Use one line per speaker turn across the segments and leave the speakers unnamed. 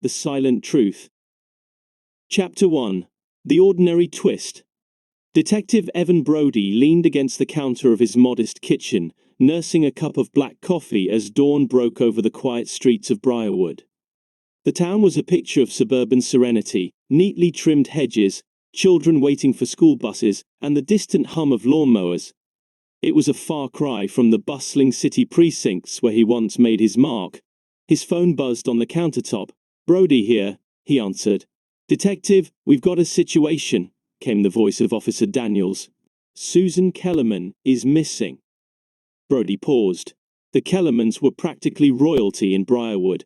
The Silent Truth. Chapter 1. The Ordinary Twist. Detective Evan Brody leaned against the counter of his modest kitchen, nursing a cup of black coffee as dawn broke over the quiet streets of Briarwood. The town was a picture of suburban serenity, neatly trimmed hedges, children waiting for school buses, and the distant hum of lawnmowers. It was a far cry from the bustling city precincts where he once made his mark. His phone buzzed on the countertop. "Brody here," he answered. "Detective, we've got a situation," came the voice of Officer Daniels. "Susan Kellerman is missing." Brody paused. The Kellermans were practically royalty in Briarwood.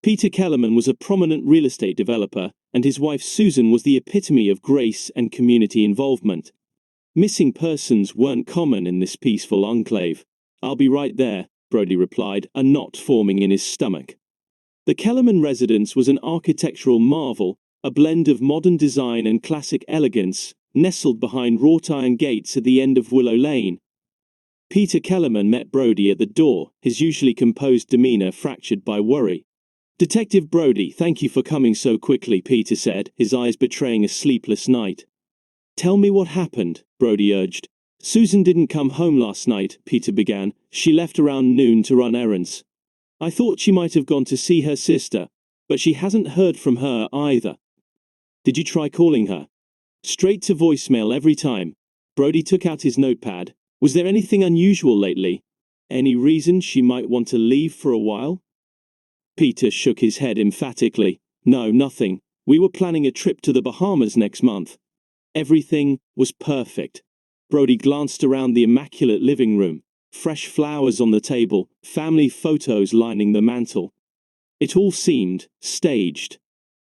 Peter Kellerman was a prominent real estate developer, and his wife Susan was the epitome of grace and community involvement. Missing persons weren't common in this peaceful enclave. "I'll be right there," Brody replied, a knot forming in his stomach. The Kellerman residence was an architectural marvel, a blend of modern design and classic elegance, nestled behind wrought iron gates at the end of Willow Lane. Peter Kellerman met Brody at the door, his usually composed demeanor fractured by worry. "Detective Brody, thank you for coming so quickly," Peter said, his eyes betraying a sleepless night. "Tell me what happened," Brody urged. "Susan didn't come home last night," Peter began. "She left around noon to run errands. I thought she might have gone to see her sister, but she hasn't heard from her either." "Did you try calling her?" "Straight to voicemail every time." Brody took out his notepad. "Was there anything unusual lately? Any reason she might want to leave for a while?" Peter shook his head emphatically. "No, nothing. We were planning a trip to the Bahamas next month. Everything was perfect." Brody glanced around the immaculate living room. Fresh flowers on the table, family photos lining the mantel. It all seemed staged.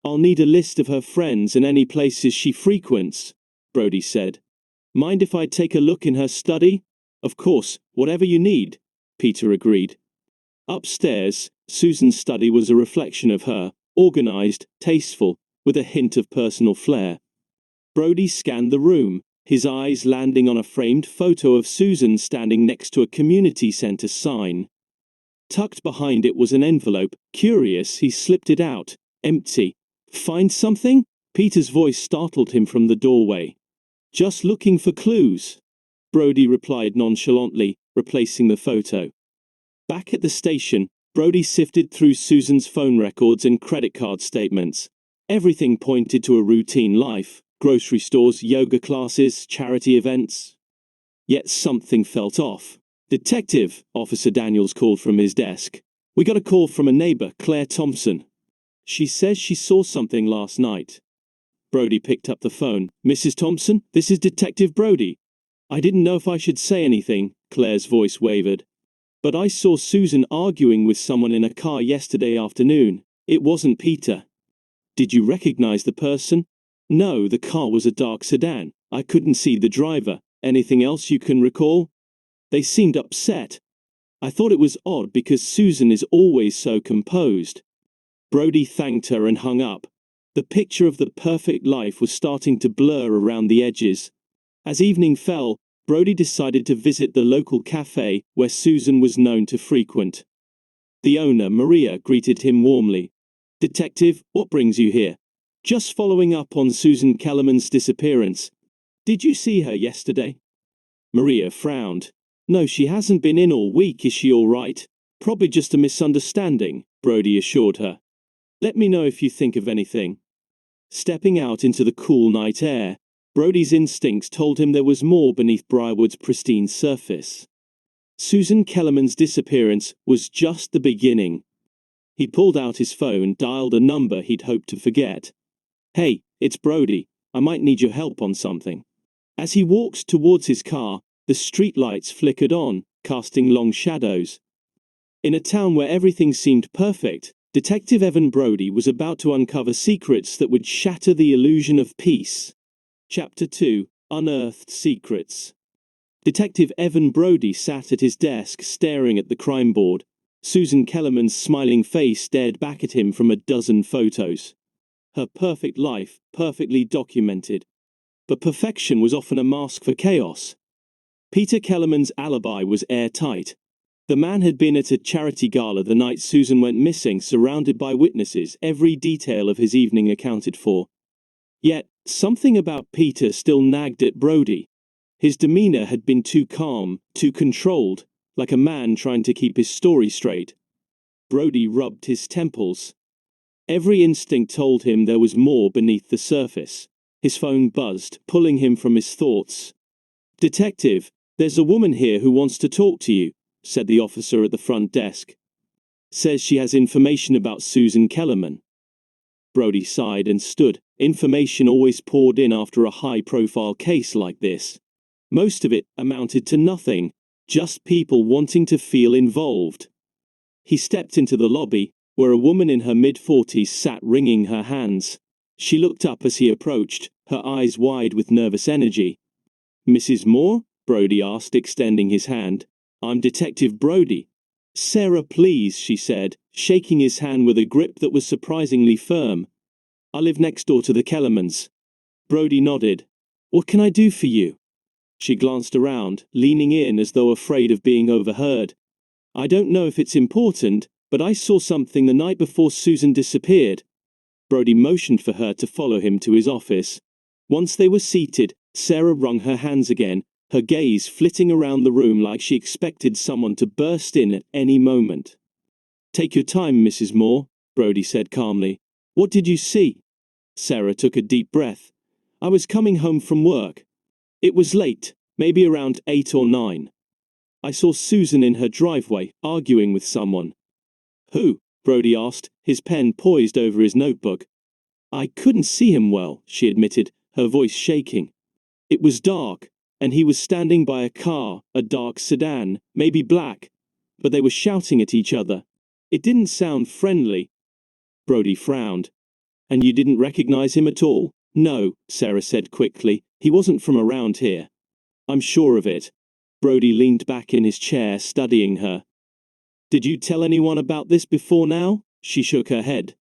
"I'll need a list of her friends and any places she frequents," Brody said. "Mind if I take a look in her study?" "Of course, whatever you need," Peter agreed. Upstairs, Susan's study was a reflection of her, organized, tasteful, with a hint of personal flair. Brody scanned the room, his eyes landing on a framed photo of Susan standing next to a community center sign. Tucked behind it was an envelope. Curious, he slipped it out. Empty. "Find something?" Peter's voice startled him from the doorway. "Just looking for clues," Brody replied nonchalantly, replacing the photo. Back at the station, Brody sifted through Susan's phone records and credit card statements. Everything pointed to a routine life. Grocery stores, yoga classes, charity events. Yet something felt off. "Detective," Officer Daniels called from his desk. "We got a call from a neighbor, Claire Thompson. She says she saw something last night." Brody picked up the phone. "Mrs. Thompson, this is Detective Brody. I didn't know if I should say anything," Claire's voice wavered. "But I saw Susan arguing with someone in a car yesterday afternoon. It wasn't Peter." "Did you recognize the person?" "No, the car was a dark sedan. I couldn't see the driver. Anything else you can recall?" "They seemed upset. I thought it was odd because Susan is always so composed." Brody thanked her and hung up. The picture of the perfect life was starting to blur around the edges. As evening fell, Brody decided to visit the local cafe where Susan was known to frequent. The owner, Maria, greeted him warmly. "Detective, what brings you here?" "Just following up on Susan Kellerman's disappearance. Did you see her yesterday?" Maria frowned. "No, she hasn't been in all week. Is she all right?" "Probably just a misunderstanding," Brody assured her. "Let me know if you think of anything." Stepping out into the cool night air, Brody's instincts told him there was more beneath Briarwood's pristine surface. Susan Kellerman's disappearance was just the beginning. He pulled out his phone, dialed a number he'd hoped to forget. "Hey, it's Brody. I might need your help on something." As he walked towards his car, the streetlights flickered on, casting long shadows. In a town where everything seemed perfect, Detective Evan Brody was about to uncover secrets that would shatter the illusion of peace. Chapter 2. Unearthed Secrets. Detective Evan Brody sat at his desk staring at the crime board. Susan Kellerman's smiling face stared back at him from a dozen photos. Her perfect life, perfectly documented. But perfection was often a mask for chaos. Peter Kellerman's alibi was airtight. The man had been at a charity gala the night Susan went missing, surrounded by witnesses, every detail of his evening accounted for. Yet, something about Peter still nagged at Brody. His demeanor had been too calm, too controlled, like a man trying to keep his story straight. Brody rubbed his temples. Every instinct told him there was more beneath the surface. His phone buzzed, pulling him from his thoughts. "Detective, there's a woman here who wants to talk to you," said the officer at the front desk. "Says she has information about Susan Kellerman." Brody sighed and stood. Information always poured in after a high-profile case like this. Most of it amounted to nothing, just people wanting to feel involved. He stepped into the lobby, where a woman in her mid-40s sat wringing her hands. She looked up as he approached, her eyes wide with nervous energy. "Mrs. Moore?" Brody asked, extending his hand. "I'm Detective Brody." "Sarah, please," she said, shaking his hand with a grip that was surprisingly firm. "I live next door to the Kellermans." Brody nodded. "What can I do for you?" She glanced around, leaning in as though afraid of being overheard. "I don't know if it's important, but I saw something the night before Susan disappeared." Brody motioned for her to follow him to his office. Once they were seated, Sarah wrung her hands again, her gaze flitting around the room like she expected someone to burst in at any moment. "Take your time, Mrs. Moore," Brody said calmly. "What did you see?" Sarah took a deep breath. "I was coming home from work. It was late, maybe around 8 or 9. I saw Susan in her driveway, arguing with someone." "Who?" Brody asked, his pen poised over his notebook. "I couldn't see him well," she admitted, her voice shaking. "It was dark, and he was standing by a car, a dark sedan, maybe black. But they were shouting at each other. It didn't sound friendly." Brody frowned. "And you didn't recognize him at all?" "No," Sarah said quickly. "He wasn't from around here." "I'm sure of it." Brody leaned back in his chair, studying her. "Did you tell anyone about this before now?" She shook her head.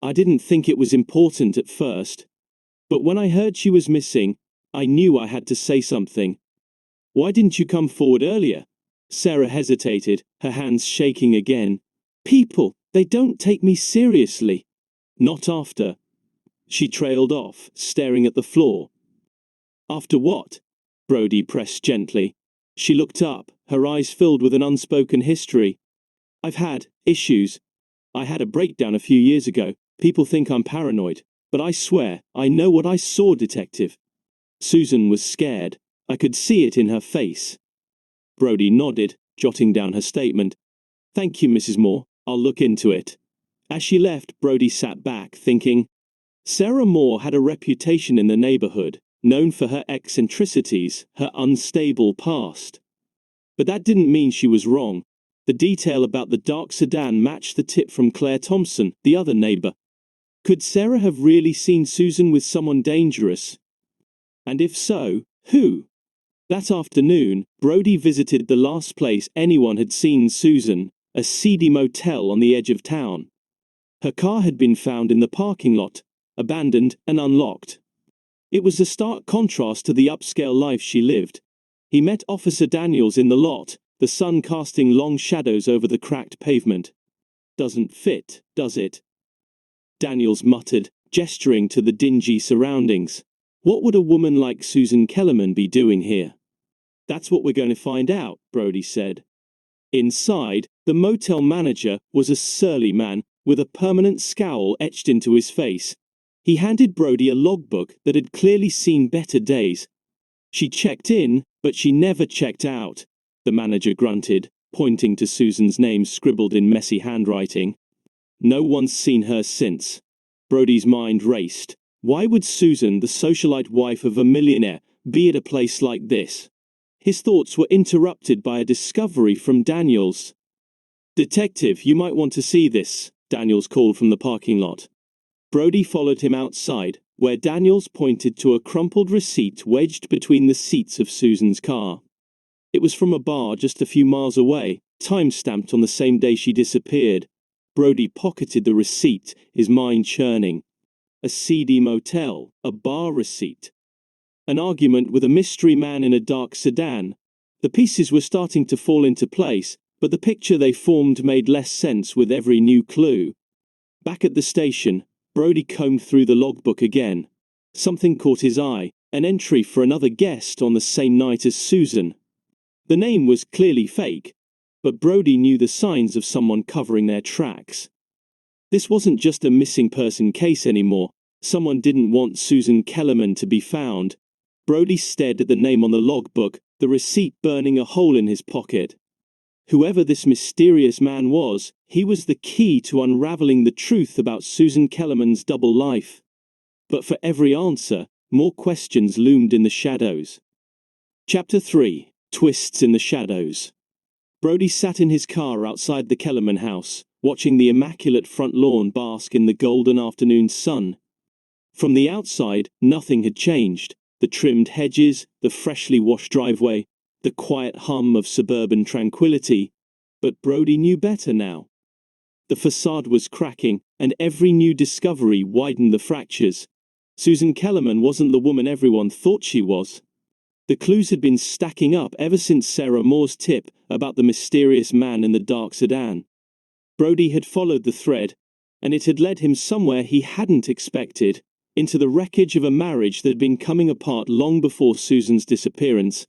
"I didn't think it was important at first. But when I heard she was missing, I knew I had to say something." "Why didn't you come forward earlier?" Sarah hesitated, her hands shaking again. "People, they don't take me seriously." "Not after." She trailed off, staring at the floor. "After what?" Brody pressed gently. She looked up, her eyes filled with an unspoken history. "I've had issues. I had a breakdown a few years ago. People think I'm paranoid, but I swear, I know what I saw, Detective." Susan was scared. I could see it in her face. Brody nodded, jotting down her statement. "Thank you, Mrs. Moore. I'll look into it." As she left, Brody sat back, thinking. Sarah Moore had a reputation in the neighborhood, known for her eccentricities, her unstable past. But that didn't mean she was wrong. The detail about the dark sedan matched the tip from Claire Thompson, the other neighbor. Could Sarah have really seen Susan with someone dangerous? And if so, who? That afternoon, Brody visited the last place anyone had seen Susan, a seedy motel on the edge of town. Her car had been found in the parking lot, abandoned and unlocked. It was a stark contrast to the upscale life she lived. He met Officer Daniels in the lot, the sun casting long shadows over the cracked pavement. "Doesn't fit, does it?" Daniels muttered, gesturing to the dingy surroundings. "What would a woman like Susan Kellerman be doing here?" "That's what we're going to find out," Brody said. Inside, the motel manager was a surly man, with a permanent scowl etched into his face. He handed Brody a logbook that had clearly seen better days. "She checked in, but she never checked out," the manager grunted, pointing to Susan's name scribbled in messy handwriting. "No one's seen her since." Brody's mind raced. Why would Susan, the socialite wife of a millionaire, be at a place like this? His thoughts were interrupted by a discovery from Daniels. "Detective, you might want to see this," Daniels called from the parking lot. Brody followed him outside, where Daniels pointed to a crumpled receipt wedged between the seats of Susan's car. It was from a bar just a few miles away, time-stamped on the same day she disappeared. Brody pocketed the receipt, his mind churning. A seedy motel, a bar receipt. An argument with a mystery man in a dark sedan. The pieces were starting to fall into place, but the picture they formed made less sense with every new clue. Back at the station, Brody combed through the logbook again. Something caught his eye, an entry for another guest on the same night as Susan. The name was clearly fake, but Brody knew the signs of someone covering their tracks. This wasn't just a missing person case anymore. Someone didn't want Susan Kellerman to be found. Brody stared at the name on the logbook, the receipt burning a hole in his pocket. Whoever this mysterious man was, he was the key to unraveling the truth about Susan Kellerman's double life. But for every answer, more questions loomed in the shadows. Chapter 3. Twists in the Shadows. Brody sat in his car outside the Kellerman house, watching the immaculate front lawn bask in the golden afternoon sun. From the outside, nothing had changed. The trimmed hedges, the freshly washed driveway, the quiet hum of suburban tranquility. But Brody knew better now. The facade was cracking, and every new discovery widened the fractures. Susan Kellerman wasn't the woman everyone thought she was. The clues had been stacking up ever since Sarah Moore's tip about the mysterious man in the dark sedan. Brody had followed the thread, and it had led him somewhere he hadn't expected, into the wreckage of a marriage that had been coming apart long before Susan's disappearance.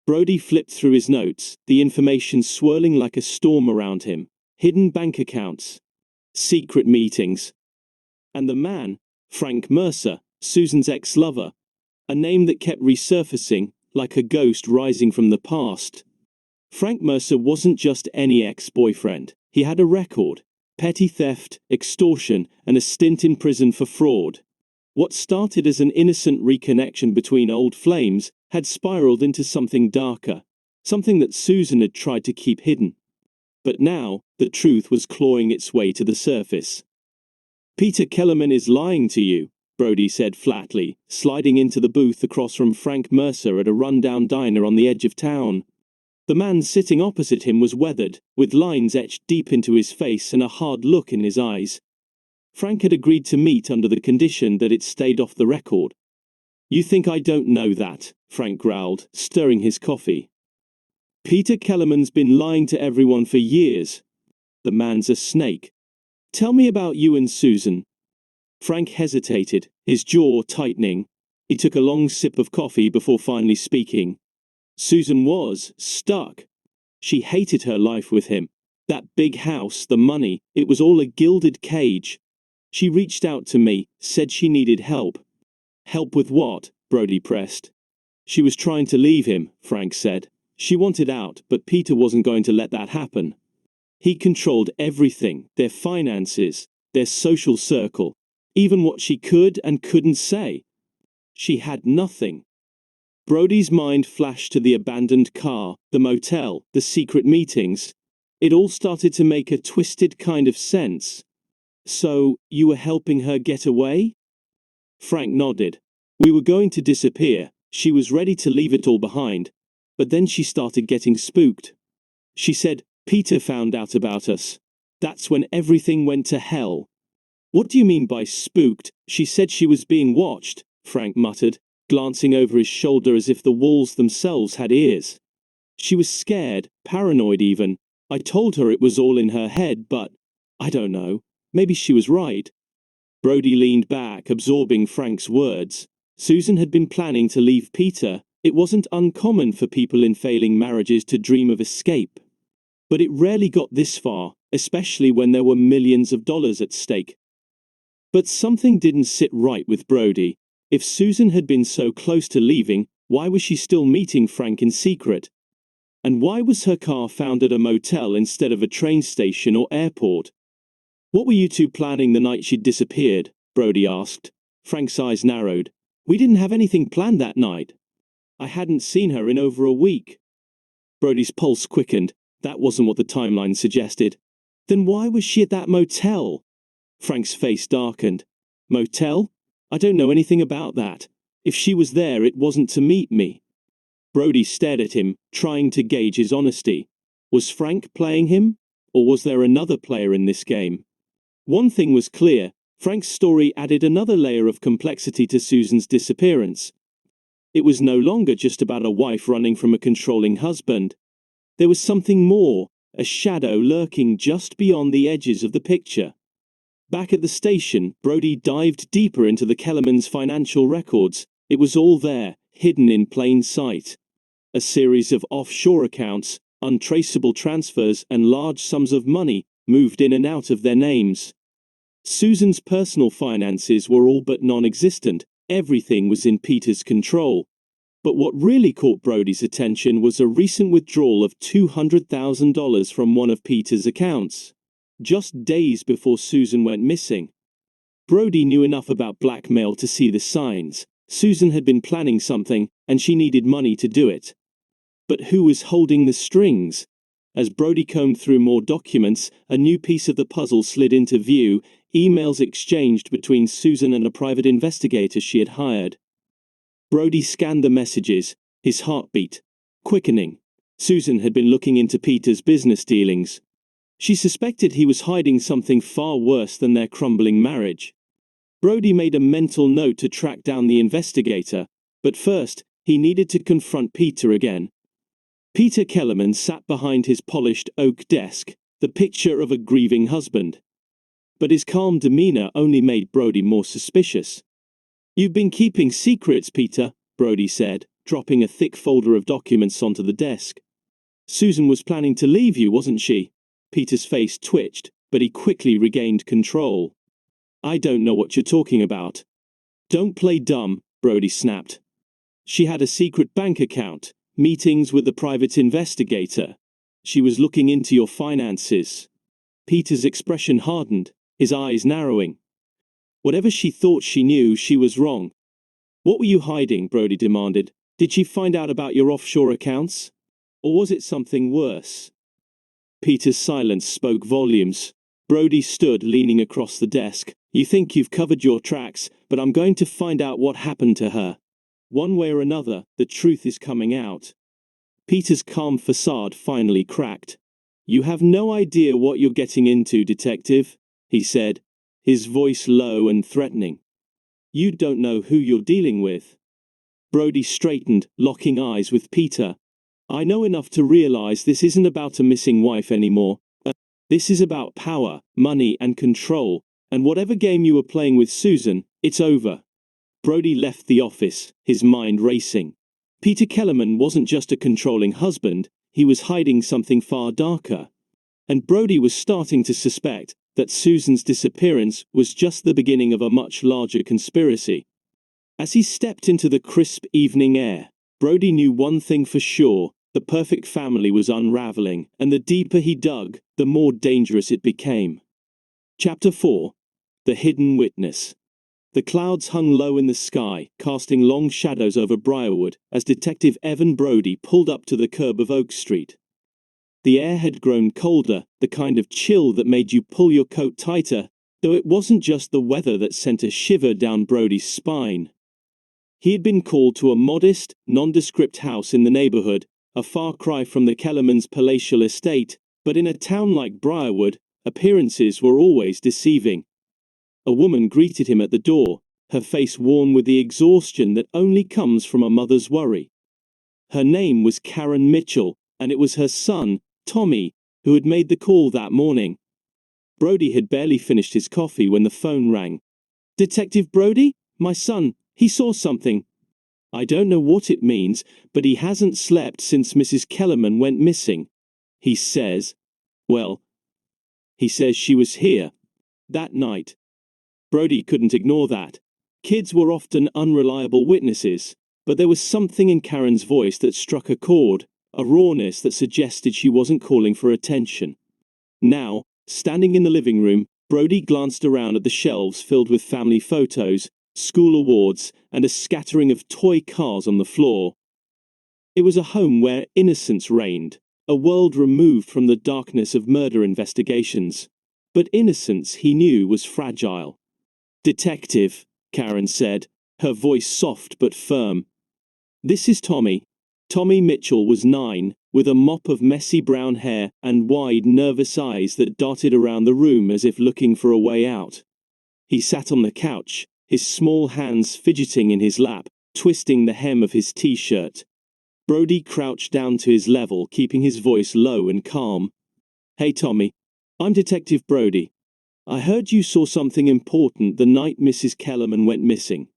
Brody flipped through his notes, the information swirling like a storm around him. Hidden bank accounts, secret meetings, and the man, Frank Mercer, Susan's ex-lover, a name that kept resurfacing, like a ghost rising from the past. Frank Mercer wasn't just any ex-boyfriend. He had a record: petty theft, extortion, and a stint in prison for fraud. What started as an innocent reconnection between old flames had spiraled into something darker, something that Susan had tried to keep hidden. But now, the truth was clawing its way to the surface. "Peter Kellerman is lying to you," Brody said flatly, sliding into the booth across from Frank Mercer at a rundown diner on the edge of town. The man sitting opposite him was weathered, with lines etched deep into his face and a hard look in his eyes. Frank had agreed to meet under the condition that it stayed off the record. "You think I don't know that?" Frank growled, stirring his coffee. "Peter Kellerman's been lying to everyone for years. The man's a snake. Tell me about you and Susan." Frank hesitated, his jaw tightening. He took a long sip of coffee before finally speaking. Susan was stuck. She hated her life with him. That big house, the money, it was all a gilded cage. She reached out to me, said she needed help. "Help with what?" Brody pressed. "She was trying to leave him," Frank said. "She wanted out, but Peter wasn't going to let that happen. He controlled everything, their finances, their social circle, even what she could and couldn't say. She had nothing." Brody's mind flashed to the abandoned car, the motel, the secret meetings. It all started to make a twisted kind of sense. "So, you were helping her get away?" Frank nodded. "We were going to disappear. She was ready to leave it all behind. But then she started getting spooked. She said, Peter found out about us. That's when everything went to hell." "What do you mean by spooked?" "She said she was being watched," Frank muttered, glancing over his shoulder as if the walls themselves had ears. "She was scared, paranoid even. I told her it was all in her head, but I don't know. Maybe she was right." Brody leaned back, absorbing Frank's words. Susan had been planning to leave Peter. It wasn't uncommon for people in failing marriages to dream of escape. But it rarely got this far, especially when there were millions of dollars at stake. But something didn't sit right with Brody. If Susan had been so close to leaving, why was she still meeting Frank in secret? And why was her car found at a motel instead of a train station or airport? "What were you two planning the night she'd disappeared?" Brody asked. Frank's eyes narrowed. "We didn't have anything planned that night. I hadn't seen her in over a week." Brody's pulse quickened. That wasn't what the timeline suggested. Then why was she at that motel? Frank's face darkened. "Motel? I don't know anything about that. If she was there, it wasn't to meet me." Brody stared at him, trying to gauge his honesty. Was Frank playing him? Or was there another player in this game? One thing was clear: Frank's story added another layer of complexity to Susan's disappearance. It was no longer just about a wife running from a controlling husband. There was something more, a shadow lurking just beyond the edges of the picture. Back at the station, Brody dived deeper into the Kellerman's financial records. It was all there, hidden in plain sight. A series of offshore accounts, untraceable transfers, and large sums of money moved in and out of their names. Susan's personal finances were all but non-existent. Everything was in Peter's control. But what really caught Brody's attention was a recent withdrawal of $200,000 from one of Peter's accounts, just days before Susan went missing. Brody knew enough about blackmail to see the signs. Susan had been planning something, and she needed money to do it. But who was holding the strings? As Brody combed through more documents, a new piece of the puzzle slid into view: emails exchanged between Susan and a private investigator she had hired. Brody scanned the messages, his heartbeat quickening. Susan had been looking into Peter's business dealings. She suspected he was hiding something far worse than their crumbling marriage. Brody made a mental note to track down the investigator, but first, he needed to confront Peter again. Peter Kellerman sat behind his polished oak desk, the picture of a grieving husband. But his calm demeanor only made Brody more suspicious. "You've been keeping secrets, Peter," Brody said, dropping a thick folder of documents onto the desk. "Susan was planning to leave you, wasn't she?" Peter's face twitched, but he quickly regained control. "I don't know what you're talking about." "Don't play dumb," Brody snapped. "She had a secret bank account, meetings with the private investigator. She was looking into your finances." Peter's expression hardened, his eyes narrowing. Whatever she thought she knew, she was wrong. "What were you hiding?" Brody demanded. "Did she find out about your offshore accounts? Or was it something worse?" Peter's silence spoke volumes. Brody stood leaning across the desk. "You think you've covered your tracks, but I'm going to find out what happened to her. One way or another, the truth is coming out." Peter's calm facade finally cracked. "You have no idea what you're getting into, detective," he said, his voice low and threatening. "You don't know who you're dealing with." Brody straightened, locking eyes with Peter. "I know enough to realize this isn't about a missing wife anymore. This is about power, money, and control, and whatever game you were playing with Susan, it's over." Brody left the office, his mind racing. Peter Kellerman wasn't just a controlling husband, he was hiding something far darker. And Brody was starting to suspect that Susan's disappearance was just the beginning of a much larger conspiracy. As he stepped into the crisp evening air, Brody knew one thing for sure: the perfect family was unraveling, and the deeper he dug, the more dangerous it became. Chapter 4. The Hidden Witness. The clouds hung low in the sky, casting long shadows over Briarwood, as Detective Evan Brody pulled up to the curb of Oak Street. The air had grown colder, the kind of chill that made you pull your coat tighter, though it wasn't just the weather that sent a shiver down Brody's spine. He had been called to a modest, nondescript house in the neighborhood, a far cry from the Kellerman's palatial estate, but in a town like Briarwood, appearances were always deceiving. A woman greeted him at the door, her face worn with the exhaustion that only comes from a mother's worry. Her name was Karen Mitchell, and it was her son, Tommy, who had made the call that morning. Brody had barely finished his coffee when the phone rang. "Detective Brody? My son, he saw something. I don't know what it means, but he hasn't slept since Mrs. Kellerman went missing. He says, well, he says she was here that night." Brody couldn't ignore that. Kids were often unreliable witnesses, but there was something in Karen's voice that struck a chord, a rawness that suggested she wasn't calling for attention. Now, standing in the living room, Brody glanced around at the shelves filled with family photos, school awards, and a scattering of toy cars on the floor. It was a home where innocence reigned, a world removed from the darkness of murder investigations. But innocence, he knew, was fragile. "Detective," Karen said, her voice soft but firm. "This is Tommy." Tommy Mitchell was 9, with a mop of messy brown hair and wide, nervous eyes that darted around the room as if looking for a way out. He sat on the couch, his small hands fidgeting in his lap, twisting the hem of his t-shirt. Brody crouched down to his level, keeping his voice low and calm. Hey Tommy, I'm Detective Brody. I heard you saw something important the night Mrs. Kellerman went missing.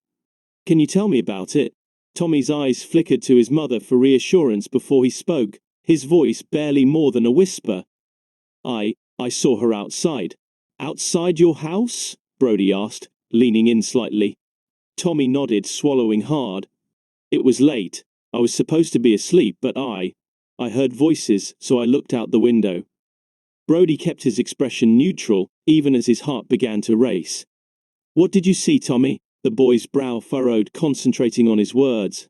Can you tell me about it? Tommy's eyes flickered to his mother for reassurance before he spoke, his voice barely more than a whisper. I saw her outside. Outside your house? Brody asked, leaning in slightly. Tommy nodded, swallowing hard. It was late. I was supposed to be asleep, but I heard voices, so I looked out the window. Brody kept his expression neutral, even as his heart began to race. What did you see, Tommy? The boy's brow furrowed, concentrating on his words.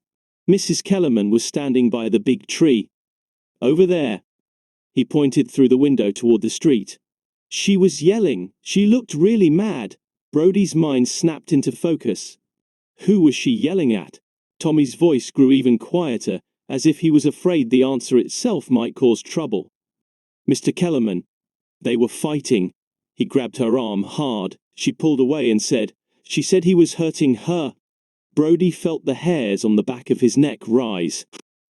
Mrs. Kellerman was standing by the big tree. Over there. He pointed through the window toward the street. She was yelling. She looked really mad. Brody's mind snapped into focus. Who was she yelling at? Tommy's voice grew even quieter, as if he was afraid the answer itself might cause trouble. Mr. Kellerman. They were fighting. He grabbed her arm hard. She pulled away and said, "She said he was hurting her." Brody felt the hairs on the back of his neck rise.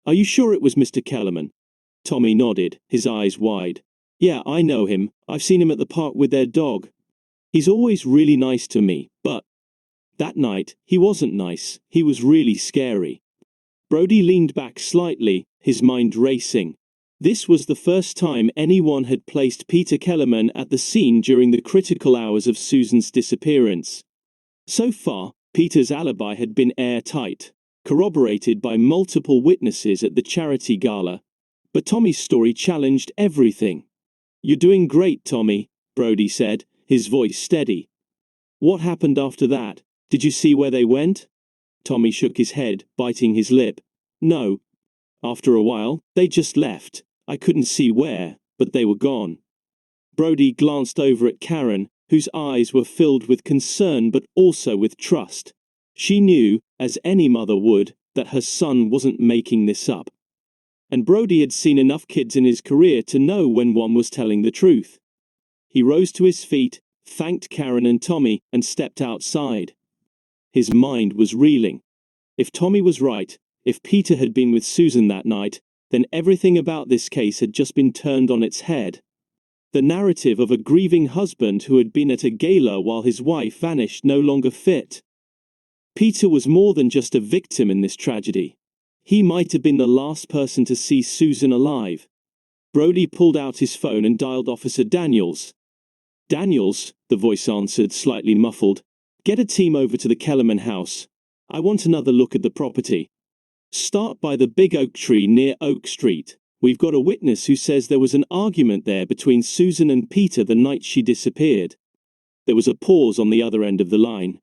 Are you sure it was Mr. Kellerman? Tommy nodded, his eyes wide. Yeah, I know him. I've seen him at the park with their dog. He's always really nice to me, but that night, he wasn't nice. He was really scary. Brody leaned back slightly, his mind racing. This was the first time anyone had placed Peter Kellerman at the scene during the critical hours of Susan's disappearance. So far, Peter's alibi had been airtight, corroborated by multiple witnesses at the charity gala. But Tommy's story challenged everything. You're doing great, Tommy, Brody said, his voice steady. What happened after that? Did you see where they went? Tommy shook his head, biting his lip. No. After a while, they just left. I couldn't see where, but they were gone. Brody glanced over at Karen, whose eyes were filled with concern but also with trust. She knew, as any mother would, that her son wasn't making this up. And Brody had seen enough kids in his career to know when one was telling the truth. He rose to his feet, thanked Karen and Tommy, and stepped outside. His mind was reeling. If Tommy was right, if Peter had been with Susan that night, then everything about this case had just been turned on its head. The narrative of a grieving husband who had been at a gala while his wife vanished no longer fit. Peter was more than just a victim in this tragedy. He might have been the last person to see Susan alive. Brody pulled out his phone and dialed Officer Daniels. Daniels, the voice answered, slightly muffled. Get a team over to the Kellerman house. I want another look at the property. Start by the big oak tree near Oak Street. We've got a witness who says there was an argument there between Susan and Peter the night she disappeared. There was a pause on the other end of the line.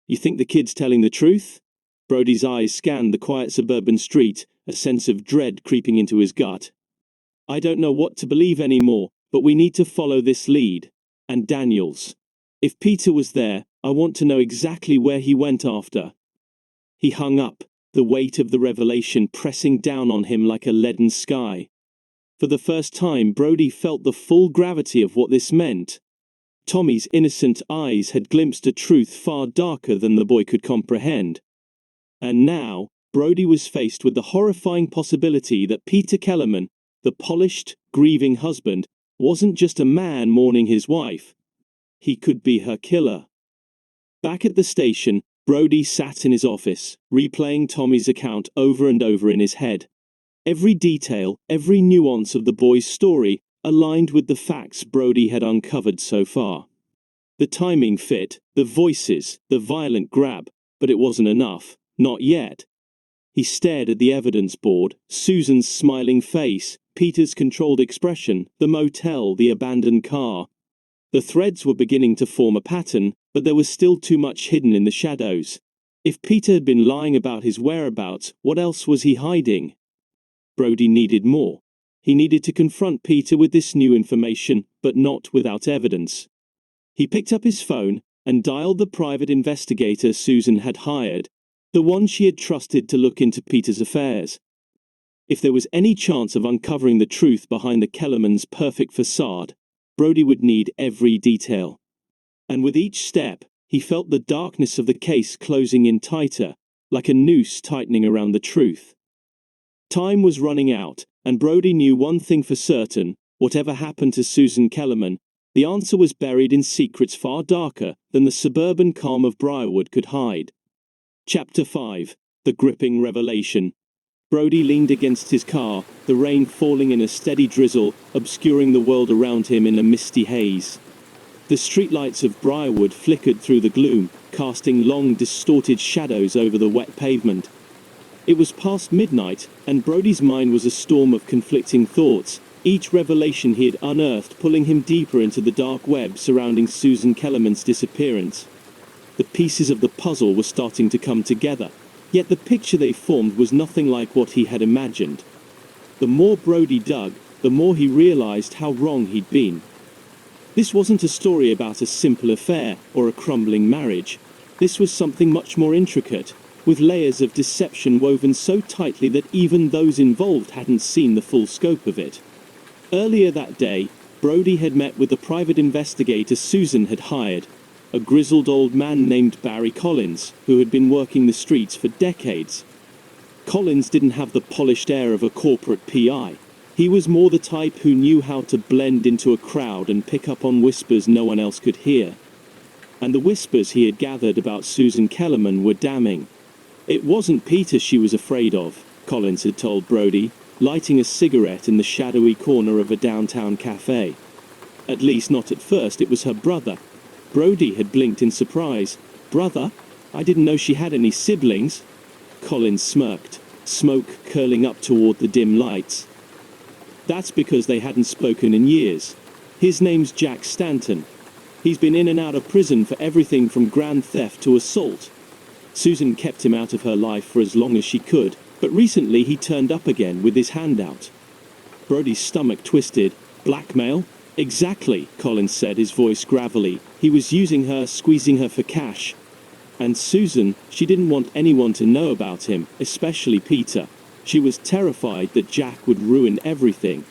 You think the kid's telling the truth? Brody's eyes scanned the quiet suburban street, a sense of dread creeping into his gut. I don't know what to believe anymore, but we need to follow this lead. And Daniels. If Peter was there, I want to know exactly where he went after. He hung up, the weight of the revelation pressing down on him like a leaden sky. For the first time, Brody felt the full gravity of what this meant. Tommy's innocent eyes had glimpsed a truth far darker than the boy could comprehend. And now, Brody was faced with the horrifying possibility that Peter Kellerman, the polished, grieving husband, wasn't just a man mourning his wife. He could be her killer. Back at the station, Brody sat in his office, replaying Tommy's account over and over in his head. Every detail, every nuance of the boy's story aligned with the facts Brody had uncovered so far. The timing fit, the voices, the violent grab, but it wasn't enough. Not yet. He stared at the evidence board, Susan's smiling face, Peter's controlled expression, the motel, the abandoned car. The threads were beginning to form a pattern, but there was still too much hidden in the shadows. If Peter had been lying about his whereabouts, what else was he hiding? Brody needed more. He needed to confront Peter with this new information, but not without evidence. He picked up his phone and dialed the private investigator Susan had hired, the one she had trusted to look into Peter's affairs. If there was any chance of uncovering the truth behind the Kellerman's perfect facade, Brody would need every detail. And with each step, he felt the darkness of the case closing in tighter, like a noose tightening around the truth. Time was running out, and Brody knew one thing for certain: Whatever happened to Susan Kellerman, the answer was buried in secrets far darker than the suburban calm of Briarwood could hide. Chapter 5. The Gripping Revelation. Brody leaned against his car, the rain falling in a steady drizzle, obscuring the world around him in a misty haze. The streetlights of Briarwood flickered through the gloom, casting long, distorted shadows over the wet pavement. It was past midnight, and Brody's mind was a storm of conflicting thoughts, each revelation he had unearthed pulling him deeper into the dark web surrounding Susan Kellerman's disappearance. The pieces of the puzzle were starting to come together, yet the picture they formed was nothing like what he had imagined. The more Brody dug, the more he realized how wrong he'd been. This wasn't a story about a simple affair or a crumbling marriage. This was something much more intricate, with layers of deception woven so tightly that even those involved hadn't seen the full scope of it. Earlier that day, Brody had met with the private investigator Susan had hired, a grizzled old man named Barry Collins, who had been working the streets for decades. Collins didn't have the polished air of a corporate PI. He was more the type who knew how to blend into a crowd and pick up on whispers no one else could hear. And the whispers he had gathered about Susan Kellerman were damning. It wasn't Peter she was afraid of, Collins had told Brody, lighting a cigarette in the shadowy corner of a downtown cafe. At least not at first, it was her brother. Brody had blinked in surprise. Brother? I didn't know she had any siblings. Collins smirked, smoke curling up toward the dim lights. That's because they hadn't spoken in years. His name's Jack Stanton. He's been in and out of prison for everything from grand theft to assault. Susan kept him out of her life for as long as she could, but recently he turned up again with his hand out. Brody's stomach twisted. Blackmail? Exactly, Collins said, his voice gravelly. He was using her, squeezing her for cash. And Susan, she didn't want anyone to know about him, especially Peter. She was terrified that Jack would ruin everything.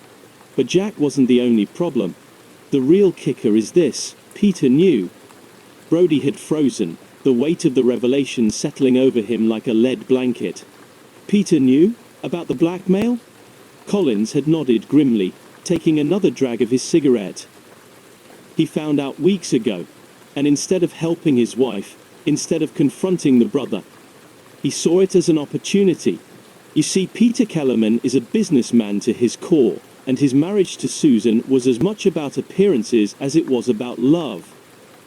But Jack wasn't the only problem. The real kicker is this: Peter knew. Brody had frozen, the weight of the revelation settling over him like a lead blanket. Peter knew? About the blackmail? Collins had nodded grimly, taking another drag of his cigarette. He found out weeks ago, and instead of helping his wife, instead of confronting the brother, he saw it as an opportunity. You see, Peter Kellerman is a businessman to his core, and his marriage to Susan was as much about appearances as it was about love.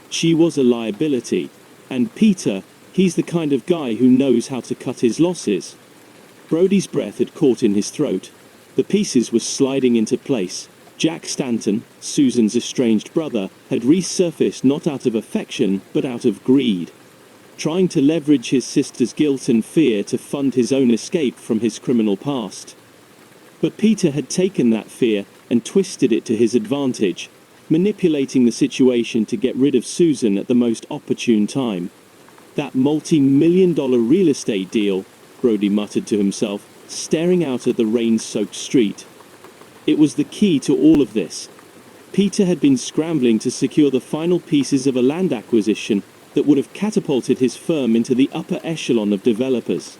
She was a liability, and Peter, he's the kind of guy who knows how to cut his losses. Brody's breath had caught in his throat. The pieces were sliding into place. Jack Stanton, Susan's estranged brother, had resurfaced not out of affection, but out of greed, trying to leverage his sister's guilt and fear to fund his own escape from his criminal past. But Peter had taken that fear and twisted it to his advantage, manipulating the situation to get rid of Susan at the most opportune time. That multi-million-dollar real estate deal, Brody muttered to himself, staring out at the rain-soaked street. It was the key to all of this. Peter had been scrambling to secure the final pieces of a land acquisition that would have catapulted his firm into the upper echelon of developers.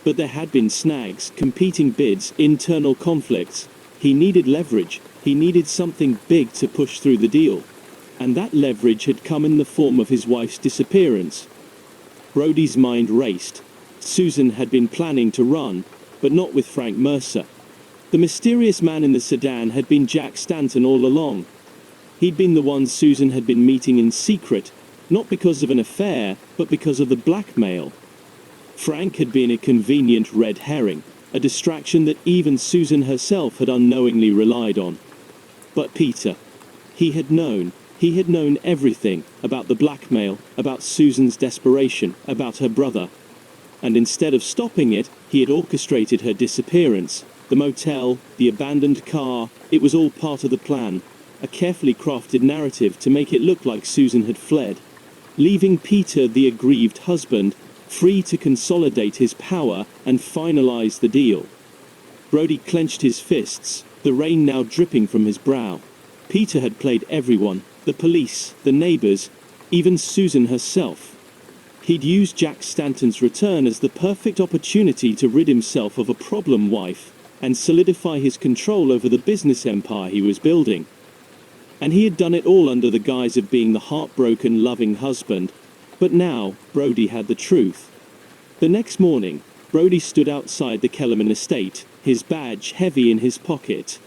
But there had been snags, competing bids, internal conflicts. He needed leverage. He needed something big to push through the deal. And that leverage had come in the form of his wife's disappearance. Brody's mind raced. Susan had been planning to run, but not with Frank Mercer. The mysterious man in the sedan had been Jack Stanton all along. He'd been the one Susan had been meeting in secret, not because of an affair, but because of the blackmail. Frank had been a convenient red herring, a distraction that even Susan herself had unknowingly relied on. But Peter, he had known everything about the blackmail, about Susan's desperation, about her brother. And instead of stopping it, he had orchestrated her disappearance. The motel, the abandoned car, it was all part of the plan, a carefully crafted narrative to make it look like Susan had fled, leaving Peter, the aggrieved husband, free to consolidate his power and finalize the deal. Brody clenched his fists, the rain now dripping from his brow. Peter had played everyone, the police, the neighbors, even Susan herself. He'd used Jack Stanton's return as the perfect opportunity to rid himself of a problem wife, and solidify his control over the business empire he was building. And he had done it all under the guise of being the heartbroken, loving husband. But now, Brody had the truth. The next morning, Brody stood outside the Kellerman estate, his badge heavy in his pocket.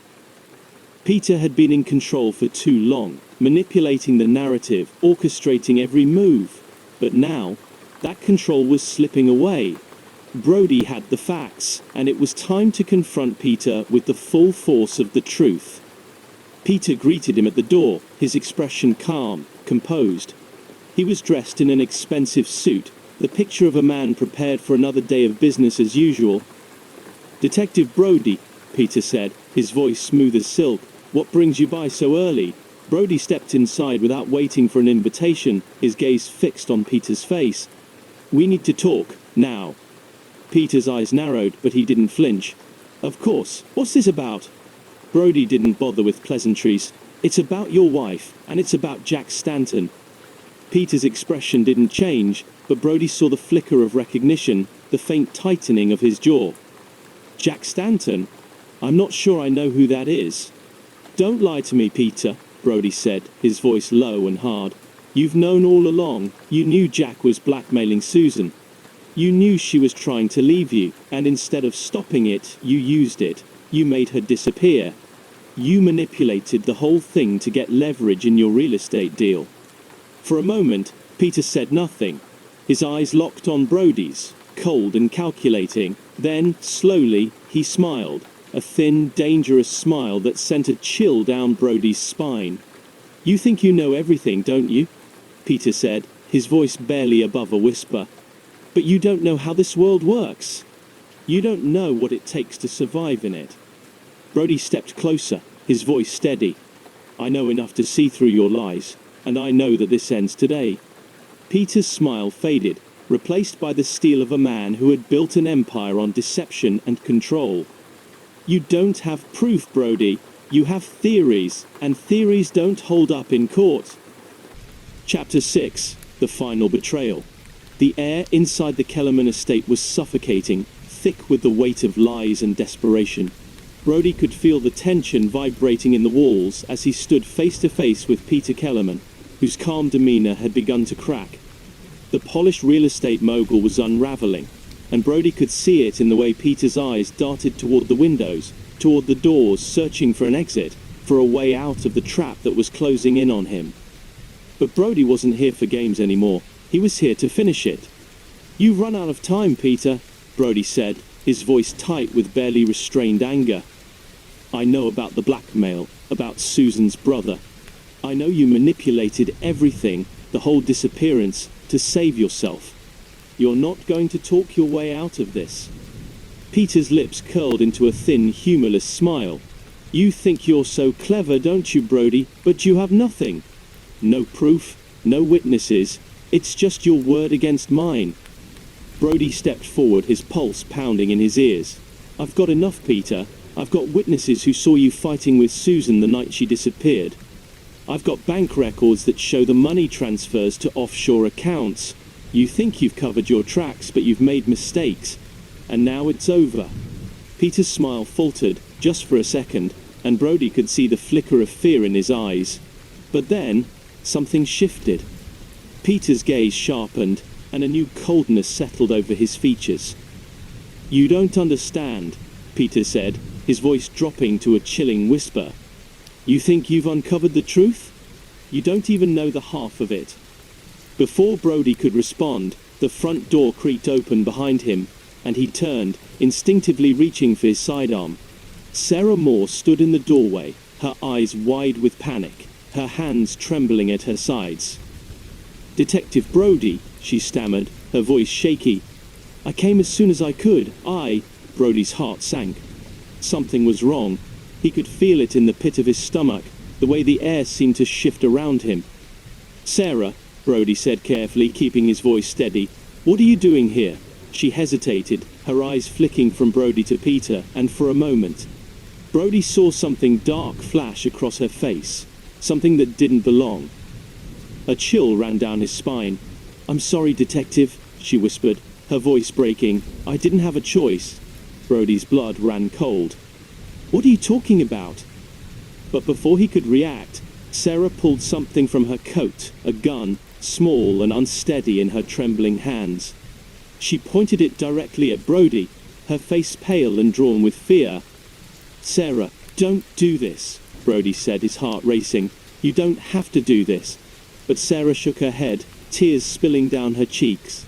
Peter had been in control for too long, manipulating the narrative, orchestrating every move. But now, that control was slipping away. Brody had the facts, and it was time to confront Peter with the full force of the truth. Peter greeted him at the door, his expression calm, composed. He was dressed in an expensive suit, the picture of a man prepared for another day of business as usual. "Detective Brody," Peter said, his voice smooth as silk, "what brings you by so early?" Brody stepped inside without waiting for an invitation, his gaze fixed on Peter's face. "We need to talk, now." Peter's eyes narrowed, but he didn't flinch. "Of course. What's this about?" Brody didn't bother with pleasantries. "It's about your wife, and it's about Jack Stanton." Peter's expression didn't change, but Brody saw the flicker of recognition, the faint tightening of his jaw. "Jack Stanton? I'm not sure I know who that is." "Don't lie to me, Peter," Brody said, his voice low and hard. "You've known all along. You knew Jack was blackmailing Susan. You knew she was trying to leave you, and instead of stopping it, you used it. You made her disappear. You manipulated the whole thing to get leverage in your real estate deal." For a moment, Peter said nothing. His eyes locked on Brody's, cold and calculating. Then, slowly, he smiled, a thin, dangerous smile that sent a chill down Brody's spine. "You think you know everything, don't you?" Peter said, his voice barely above a whisper. "But you don't know how this world works. You don't know what it takes to survive in it." Brody stepped closer, his voice steady. "I know enough to see through your lies, and I know that this ends today." Peter's smile faded, replaced by the steel of a man who had built an empire on deception and control. "You don't have proof, Brody. You have theories, and theories don't hold up in court." Chapter 6. The Final Betrayal. The air inside the Kellerman estate was suffocating, thick with the weight of lies and desperation. Brody could feel the tension vibrating in the walls as he stood face to face with Peter Kellerman, whose calm demeanor had begun to crack. The polished real estate mogul was unraveling, and Brody could see it in the way Peter's eyes darted toward the windows, toward the doors, searching for an exit, for a way out of the trap that was closing in on him. But Brody wasn't here for games anymore. He was here to finish it. "You've run out of time, Peter," Brody said, his voice tight with barely restrained anger. "I know about the blackmail, about Susan's brother. I know you manipulated everything, the whole disappearance, to save yourself. You're not going to talk your way out of this." Peter's lips curled into a thin, humorless smile. "You think you're so clever, don't you, Brody? But you have nothing. No proof, no witnesses. It's just your word against mine." Brody stepped forward, his pulse pounding in his ears. "I've got enough, Peter. I've got witnesses who saw you fighting with Susan the night she disappeared. I've got bank records that show the money transfers to offshore accounts. You think you've covered your tracks, but you've made mistakes. And now it's over." Peter's smile faltered, just for a second, and Brody could see the flicker of fear in his eyes. But then, something shifted. Peter's gaze sharpened, and a new coldness settled over his features. "You don't understand," Peter said, his voice dropping to a chilling whisper. "You think you've uncovered the truth? You don't even know the half of it." Before Brody could respond, the front door creaked open behind him, and he turned, instinctively reaching for his sidearm. Sarah Moore stood in the doorway, her eyes wide with panic, her hands trembling at her sides. "Detective Brody," she stammered, her voice shaky. "I came as soon as I could. Brody's heart sank. Something was wrong. He could feel it in the pit of his stomach, the way the air seemed to shift around him. "Sarah," Brody said carefully, keeping his voice steady, "what are you doing here?" She hesitated, her eyes flicking from Brody to Peter, and for a moment, Brody saw something dark flash across her face, something that didn't belong. A chill ran down his spine. "I'm sorry, detective," she whispered, her voice breaking. "I didn't have a choice." Brody's blood ran cold. "What are you talking about?" But before he could react, Sarah pulled something from her coat, a gun, small and unsteady in her trembling hands. She pointed it directly at Brody, her face pale and drawn with fear. "Sarah, don't do this," Brody said, his heart racing. "You don't have to do this." But Sarah shook her head, tears spilling down her cheeks.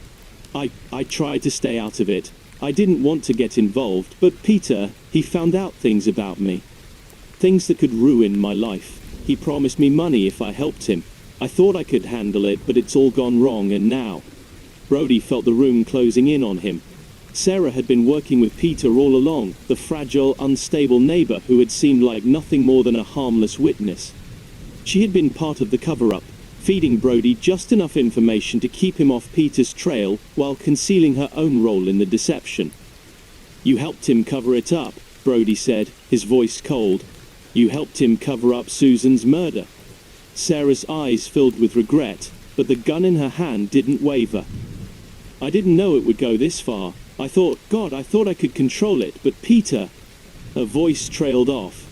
I tried to stay out of it. I didn't want to get involved, but Peter, he found out things about me. Things that could ruin my life. He promised me money if I helped him. I thought I could handle it, but it's all gone wrong, and now..." Brody felt the room closing in on him. Sarah had been working with Peter all along, the fragile, unstable neighbor who had seemed like nothing more than a harmless witness. She had been part of the cover-up, feeding Brody just enough information to keep him off Peter's trail while concealing her own role in the deception. "You helped him cover it up," Brody said, his voice cold. "You helped him cover up Susan's murder." Sarah's eyes filled with regret, but the gun in her hand didn't waver. "I didn't know it would go this far. I thought I could control it, but Peter..." Her voice trailed off,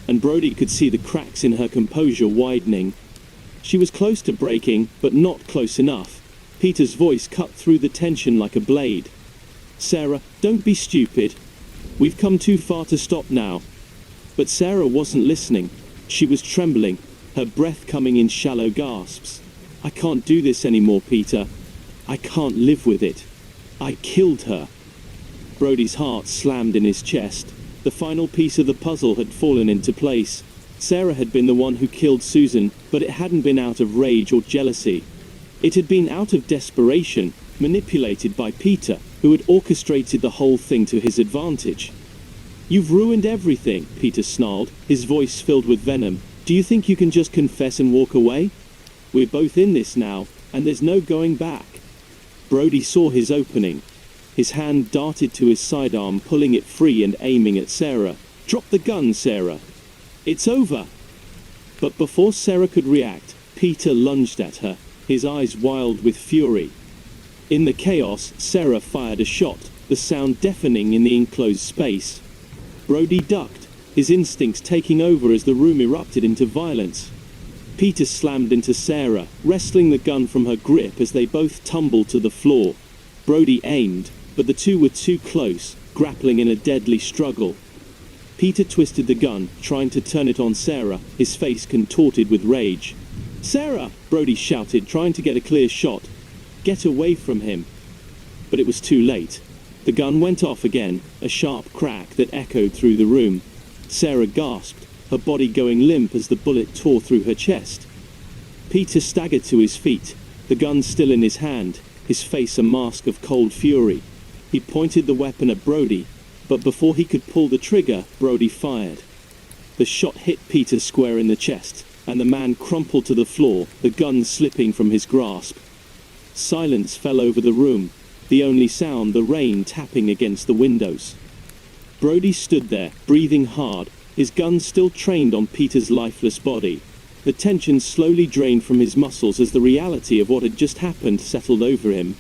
and Brody could see the cracks in her composure widening. She was close to breaking, but not close enough. Peter's voice cut through the tension like a blade. "Sarah, don't be stupid. We've come too far to stop now." But Sarah wasn't listening. She was trembling, her breath coming in shallow gasps. "I can't do this anymore, Peter. I can't live with it. I killed her." Brody's heart slammed in his chest. The final piece of the puzzle had fallen into place. Sarah had been the one who killed Susan, but it hadn't been out of rage or jealousy. It had been out of desperation, manipulated by Peter, who had orchestrated the whole thing to his advantage. "You've ruined everything," Peter snarled, his voice filled with venom. "Do you think you can just confess and walk away? We're both in this now, and there's no going back." Brody saw his opening. His hand darted to his sidearm, pulling it free and aiming at Sarah. "Drop the gun, Sarah. It's over." But before Sarah could react, Peter lunged at her, his eyes wild with fury. In the chaos, Sarah fired a shot, the sound deafening in the enclosed space. Brody ducked, his instincts taking over as the room erupted into violence. Peter slammed into Sarah, wresting the gun from her grip as they both tumbled to the floor. Brody aimed, but the two were too close, grappling in a deadly struggle. Peter twisted the gun, trying to turn it on Sarah, his face contorted with rage. "Sarah!" Brody shouted, trying to get a clear shot. "Get away from him." But it was too late. The gun went off again, a sharp crack that echoed through the room. Sarah gasped, her body going limp as the bullet tore through her chest. Peter staggered to his feet, the gun still in his hand, his face a mask of cold fury. He pointed the weapon at Brody, but before he could pull the trigger, Brody fired. The shot hit Peter square in the chest, and the man crumpled to the floor, the gun slipping from his grasp. Silence fell over the room, the only sound the rain tapping against the windows. Brody stood there, breathing hard, his gun still trained on Peter's lifeless body. The tension slowly drained from his muscles as the reality of what had just happened settled over him.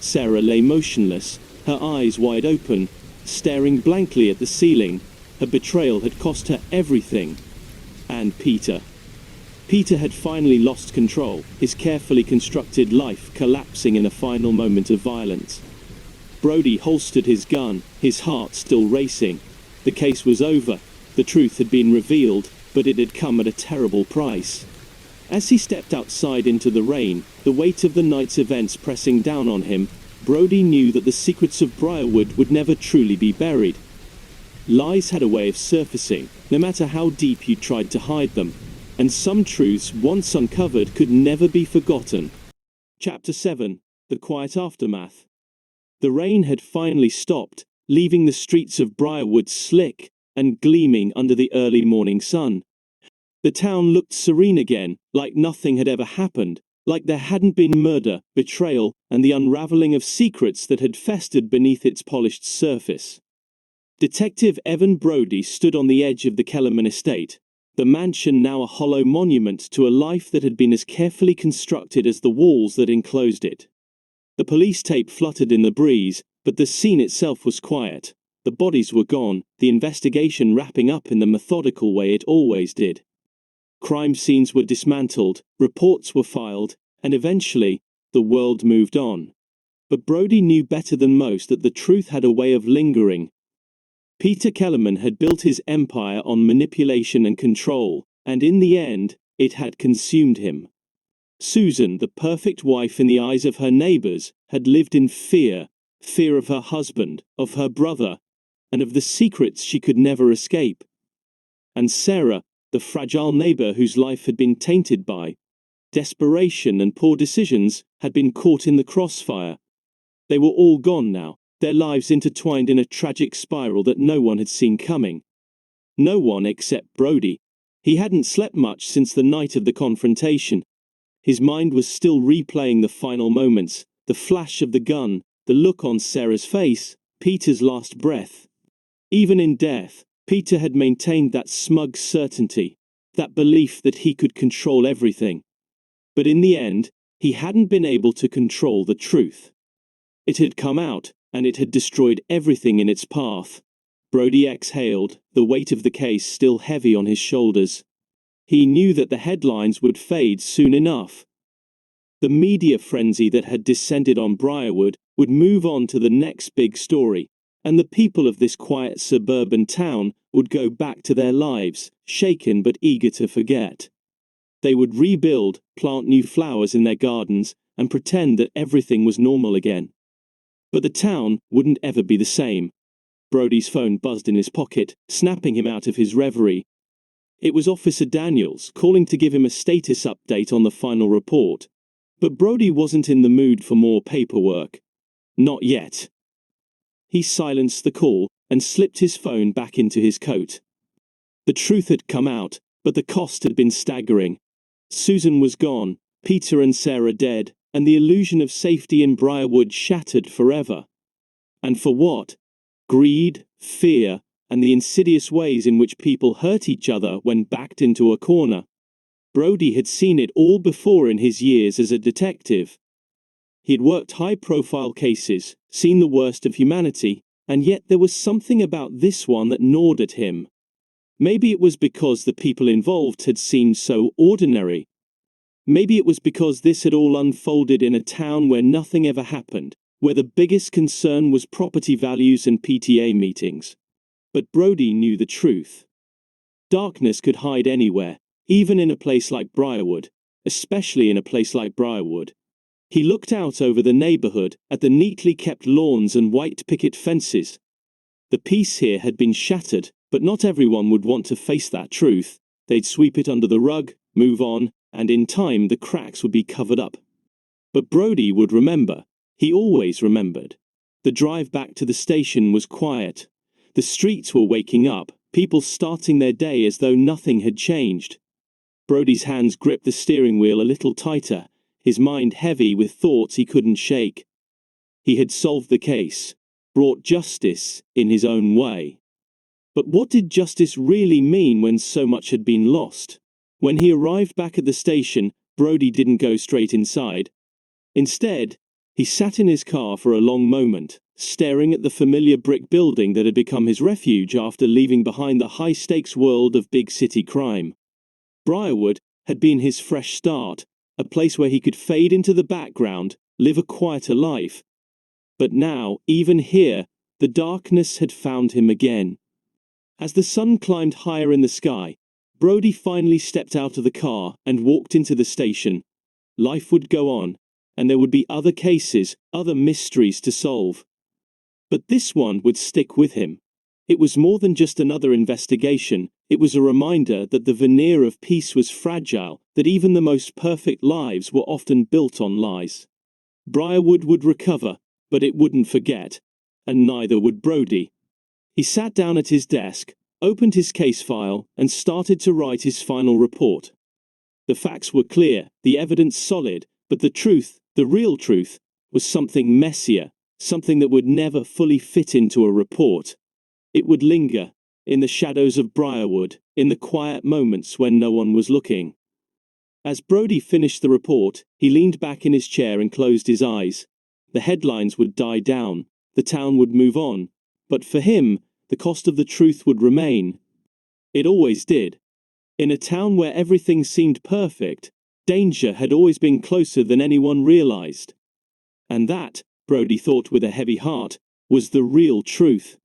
Sarah lay motionless, her eyes wide open, staring blankly at the ceiling. Her betrayal had cost her everything. And Peter. Peter had finally lost control, his carefully constructed life collapsing in a final moment of violence. Brody holstered his gun, his heart still racing. The case was over. The truth had been revealed, but it had come at a terrible price. As he stepped outside into the rain, the weight of the night's events pressing down on him, Brody knew that the secrets of Briarwood would never truly be buried. Lies had a way of surfacing, no matter how deep you tried to hide them, and some truths once uncovered could never be forgotten. Chapter 7. The Quiet Aftermath. The rain had finally stopped, leaving the streets of Briarwood slick and gleaming under the early morning sun. The town looked serene again, like nothing had ever happened, like there hadn't been murder, betrayal, and the unraveling of secrets that had festered beneath its polished surface. Detective Evan Brody stood on the edge of the Kellerman estate, the mansion now a hollow monument to a life that had been as carefully constructed as the walls that enclosed it. The police tape fluttered in the breeze, but the scene itself was quiet. The bodies were gone, the investigation wrapping up in the methodical way it always did. Crime scenes were dismantled, reports were filed, and eventually, the world moved on. But Brody knew better than most that the truth had a way of lingering. Peter Kellerman had built his empire on manipulation and control, and in the end, it had consumed him. Susan, the perfect wife in the eyes of her neighbors, had lived in fear of her husband, of her brother, and of the secrets she could never escape. And Sarah, the fragile neighbor whose life had been tainted by desperation and poor decisions, had been caught in the crossfire. They were all gone now, their lives intertwined in a tragic spiral that no one had seen coming. No one except Brody. He hadn't slept much since the night of the confrontation. His mind was still replaying the final moments, the flash of the gun, the look on Sarah's face, Peter's last breath. Even in death, Peter had maintained that smug certainty, that belief that he could control everything. But in the end, he hadn't been able to control the truth. It had come out, and it had destroyed everything in its path. Brody exhaled, the weight of the case still heavy on his shoulders. He knew that the headlines would fade soon enough. The media frenzy that had descended on Briarwood would move on to the next big story, and the people of this quiet suburban town would go back to their lives, shaken but eager to forget. They would rebuild, plant new flowers in their gardens, and pretend that everything was normal again. But the town wouldn't ever be the same. Brody's phone buzzed in his pocket, snapping him out of his reverie. It was Officer Daniels, calling to give him a status update on the final report. But Brody wasn't in the mood for more paperwork. Not yet. He silenced the call and slipped his phone back into his coat. The truth had come out, but the cost had been staggering. Susan was gone, Peter and Sarah dead, and the illusion of safety in Briarwood shattered forever. And for what? Greed, fear, and the insidious ways in which people hurt each other when backed into a corner. Brody had seen it all before in his years as a detective. He had worked high-profile cases, seen the worst of humanity, and yet there was something about this one that gnawed at him. Maybe it was because the people involved had seemed so ordinary. Maybe it was because this had all unfolded in a town where nothing ever happened, where the biggest concern was property values and PTA meetings. But Brody knew the truth. Darkness could hide anywhere, even in a place like Briarwood, especially in a place like Briarwood. He looked out over the neighborhood, at the neatly kept lawns and white picket fences. The peace here had been shattered, but not everyone would want to face that truth. They'd sweep it under the rug, move on, and in time the cracks would be covered up. But Brody would remember. He always remembered. The drive back to the station was quiet. The streets were waking up, people starting their day as though nothing had changed. Brody's hands gripped the steering wheel a little tighter, his mind heavy with thoughts he couldn't shake. He had solved the case, brought justice in his own way. But what did justice really mean when so much had been lost? When he arrived back at the station, Brody didn't go straight inside. Instead, he sat in his car for a long moment, staring at the familiar brick building that had become his refuge after leaving behind the high-stakes world of big city crime. Briarwood had been his fresh start, a place where he could fade into the background, live a quieter life. But now, even here, the darkness had found him again. As the sun climbed higher in the sky, Brody finally stepped out of the car and walked into the station. Life would go on, and there would be other cases, other mysteries to solve. But this one would stick with him. It was more than just another investigation. It was a reminder that the veneer of peace was fragile, that even the most perfect lives were often built on lies. Briarwood would recover, but it wouldn't forget. And neither would Brody. He sat down at his desk, opened his case file, and started to write his final report. The facts were clear, the evidence solid, but the truth, the real truth, was something messier, something that would never fully fit into a report. It would linger, in the shadows of Briarwood, in the quiet moments when no one was looking. As Brody finished the report, he leaned back in his chair and closed his eyes. The headlines would die down, the town would move on, But for him, the cost of the truth would remain. It always did. In a town where everything seemed perfect, danger had always been closer than anyone realized. And that, Brody thought with a heavy heart, was the real truth.